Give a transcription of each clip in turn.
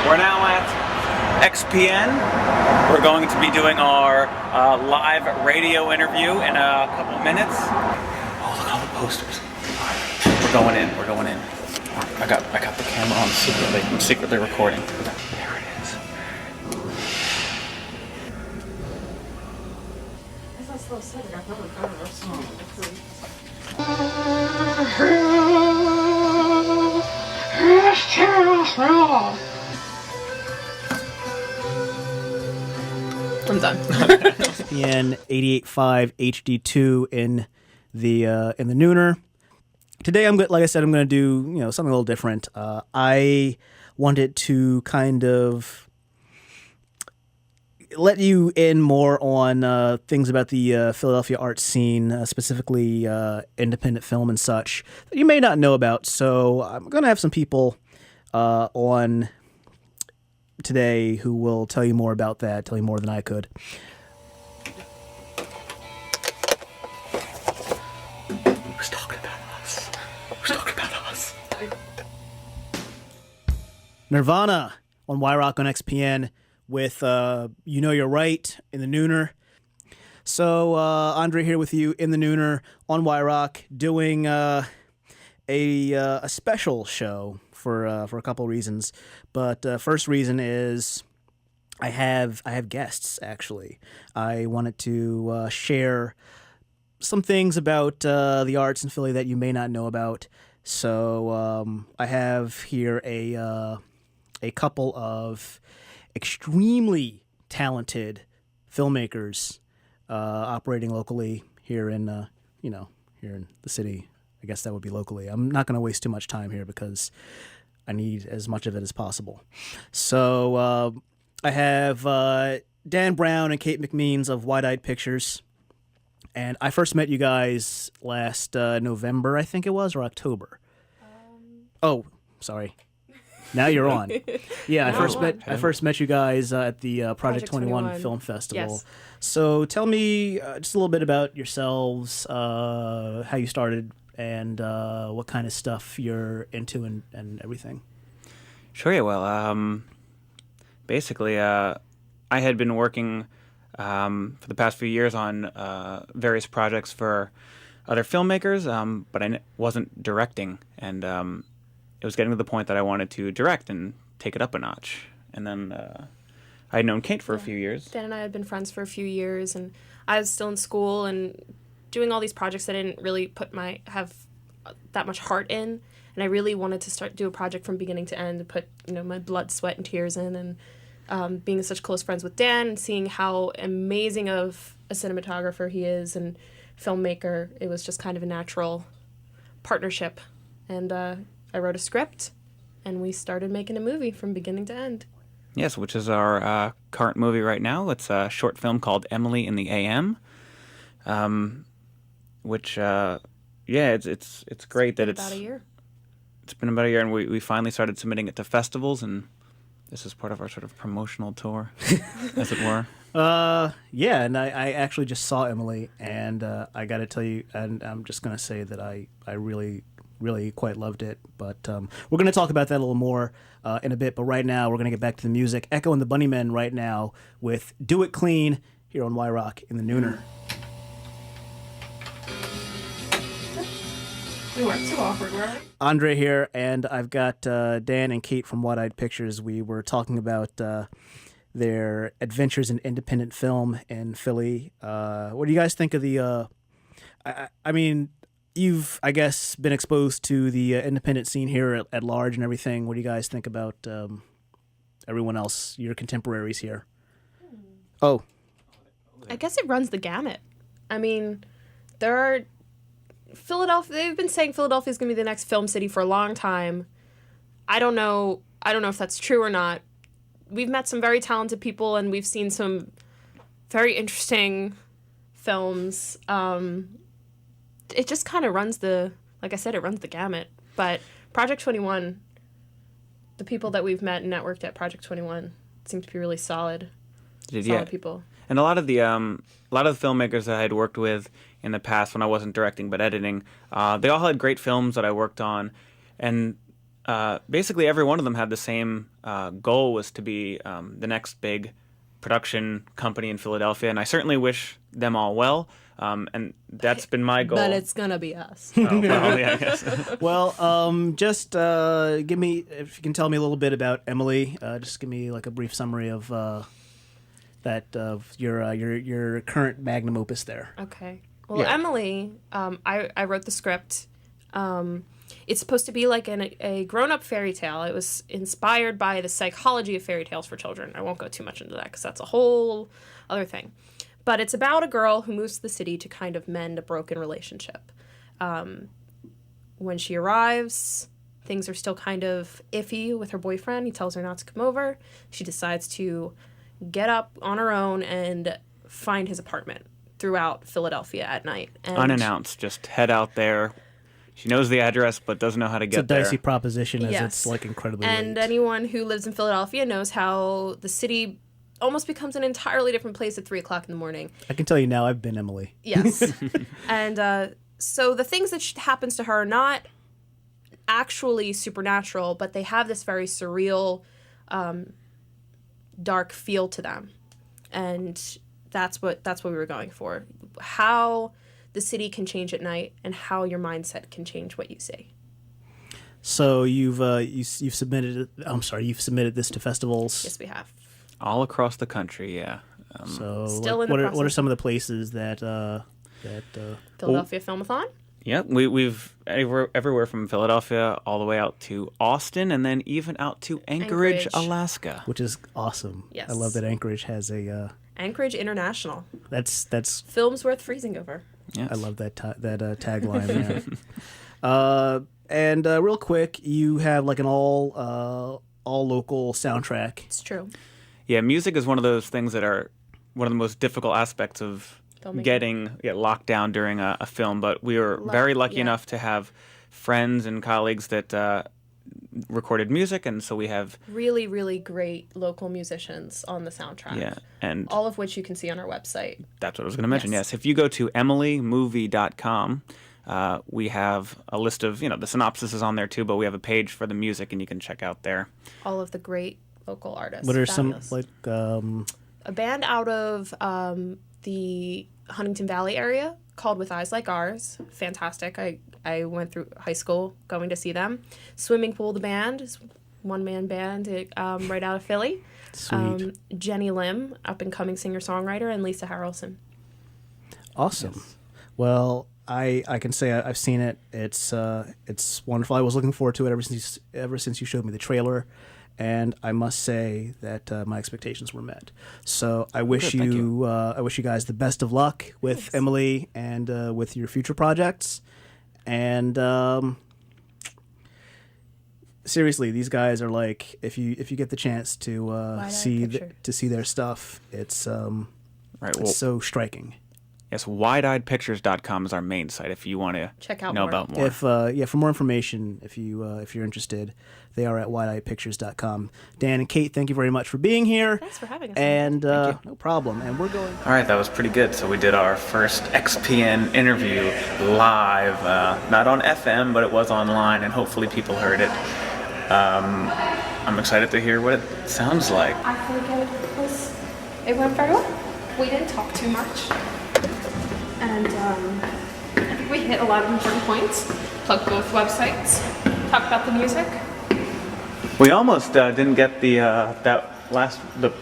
We're now at XPN. We're going to be doing our live radio interview in a couple of minutes. Oh, look at all the posters. We're going in. We're going in. I got the camera on secretly. I'm secretly recording. There it is. I'm done. ESPN 88.5 HD2 in the Nooner. Today, like I said, I'm going to do something a little different. I wanted to kind of let you in more on things about the Philadelphia art scene, specifically independent film and such, that you may not know about. So I'm going to have some people on today who will tell you more about that, tell you more than I could. Who's talking about us? Who's talking about us? Nirvana on Y-Rock on XPN with You Know You're Right in the Nooner. So Andre here with you in the Nooner on Y-Rock doing a special show for a couple reasons. But first reason is I have guests, actually. I wanted to share some things about the arts in Philly that you may not know about. So I have here a couple of extremely talented filmmakers operating locally here in here in the city. I guess that would be locally. I'm not going to waste too much time here because I need as much of it as possible. So I have Dan Brown and Kate McMeans of Wide-Eyed Pictures. And I first met you guys last November, I think it was, or October. Oh, sorry. Now you're on. Yeah, I first met you guys at the Project 21 Film Festival. Yes. So tell me just a little bit about yourselves, how you started, and what kind of stuff you're into and everything. Sure, yeah. Well, basically, I had been working for the past few years on various projects for other filmmakers, but I wasn't directing, and it was getting to the point that I wanted to direct and take it up a notch. And then I had known Kate for a few years. Dan and I had been friends for a few years, and I was still in school and doing all these projects I didn't really have that much heart in, and I really wanted to do a project from beginning to end, put my blood, sweat, and tears in, and being such close friends with Dan and seeing how amazing of a cinematographer he is and filmmaker, it was just kind of a natural partnership. And I wrote a script, and we started making a movie from beginning to end. Yes, which is our current movie right now. It's a short film called Emily in the AM, which, it's great that it's... about a year. It's been about a year, and we finally started submitting it to festivals, and this is part of our sort of promotional tour, as it were. Yeah, and I actually just saw Emily, and I got to tell you, and I'm just going to say that I really quite loved it. But we're going to talk about that a little more in a bit. But right now, we're going to get back to the music. Echo and the Bunnymen right now with Do It Clean here on Y-Rock in the Nooner. We weren't too awkward, were we? Andre here, and I've got Dan and Kate from Wide-Eyed Pictures. We were talking about their adventures in independent film in Philly. What do you guys think of the... I mean, you've, I guess, been exposed to the independent scene here at large and everything. What do you guys think about everyone else, your contemporaries here? Oh. I guess it runs the gamut. I mean, there are... Philadelphia, they've been saying Philadelphia is going to be the next film city for a long time. I don't know if that's true or not. We've met some very talented people, and we've seen some very interesting films. It just kind of runs like I said, it runs the gamut. But Project 21, the people that we've met and networked at Project 21 seem to be really solid people. And a lot of the filmmakers that I had worked with in the past when I wasn't directing but editing, they all had great films that I worked on, and basically every one of them had the same goal, was to be the next big production company in Philadelphia, and I certainly wish them all well. And that's been my goal. But it's gonna be us. Oh, well, yeah, I guess. Well, just give me, if you can tell me a little bit about Emily. Just give me like a brief summary of that of your current magnum opus there. Okay. Well, Yeah. Emily, I wrote the script. It's supposed to be like a grown-up fairy tale. It was inspired by the psychology of fairy tales for children. I won't go too much into that because that's a whole other thing. But it's about a girl who moves to the city to kind of mend a broken relationship. When she arrives, things are still kind of iffy with her boyfriend. He tells her not to come over. She decides to get up on her own and find his apartment throughout Philadelphia at night. And Unannounced, just head out there. She knows the address, but doesn't know how to get there. It's a dicey proposition, as Yes. it's like incredibly And late. anyone who lives in Philadelphia knows how the city almost becomes an entirely different place at 3 o'clock in the morning. I can tell you now, I've been Emily. Yes. And so the things that happens to her are not actually supernatural, but they have this very surreal, dark feel to them. And that's what we were going for. How the city can change at night and how your mindset can change what you see. So you've submitted. I'm sorry, you've submitted this to festivals. Yes, we have. All across the country, yeah. So Still like, in the what are process. some of the places that Philadelphia Filmathon. Yep, we've everywhere from Philadelphia all the way out to Austin, and then even out to Anchorage, Anchorage. Alaska. which is awesome. Yes. I love that Anchorage has a. Anchorage International. That's Films worth freezing over. Yes. I love that tagline there. And real quick, you have like an all local soundtrack. It's true. Yeah, music is one of those things that are one of the most difficult aspects of Filmmaking. getting locked down during a film. But we were very lucky yeah. enough to have friends and colleagues that recorded music, and so we have Really, really great local musicians on the soundtrack. and All of which you can see on our website. that's what I was going to mention. Yes. Yes, if you go to emilymovie.com, we have a list of the synopsis is on there too, but we have a page for the music, and you can check out there. All of the great local artists. What are Fabulous. some like A band out of the Huntington Valley area called With Eyes Like Ours. Fantastic. I went through high school going to see them. Swimming Pool, the band, is one-man band right out of Philly. Sweet. Jenny Lim, up-and-coming singer-songwriter, and Lisa Harrelson. Awesome. Yes. Well, I can say I've seen it. It's wonderful. I was looking forward to it ever since you showed me the trailer, and I must say that my expectations were met. So I wish Good, thank you. I wish you guys the best of luck with Thanks. Emily and with your future projects. And seriously, these guys are like, if you get the chance to Wide-eyed see picture. to see their stuff, it's Right. Well, it's so striking. yes, wideeyedpictures.com is our main site if you want to Check out know more. about more. If for more information, if you're interested, they are at wideeyepictures.com. Dan and Kate, thank you very much for being here. Thanks for having us. And no problem. And we're going. All right, that was pretty good. So we did our first XPN interview live, not on FM, but it was online, and hopefully people heard it. I'm excited to hear what it sounds like. I think it went very well. We didn't talk too much. And I think we hit a lot of important points. Plug both websites. Talk about the music. We almost didn't get the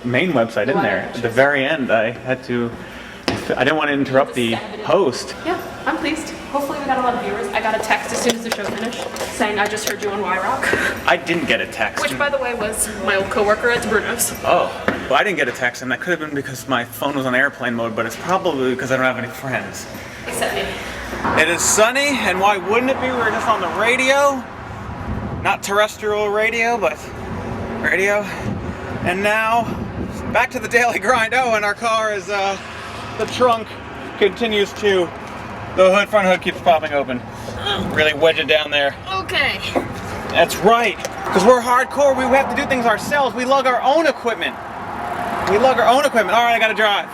main website in there. At the very end, I didn't want to interrupt the host. Yeah, I'm pleased. Hopefully we got a lot of viewers. I got a text as soon as the show finished saying I just heard you on Y-Rock. I didn't get a text. Which, by the way, was my old coworker at Bruno's. Oh, well, I didn't get a text, and that could have been because my phone was on airplane mode, but it's probably because I don't have any friends. Except me. It is sunny, and why wouldn't it be? We're just on the radio. Not terrestrial radio, but radio. And now, back to the daily grind. Oh, and our car is, the trunk continues to, the front hood keeps popping open. Really wedge it down there. Okay. That's right, because we're hardcore. We have to do things ourselves. We lug our own equipment. All right, I gotta drive.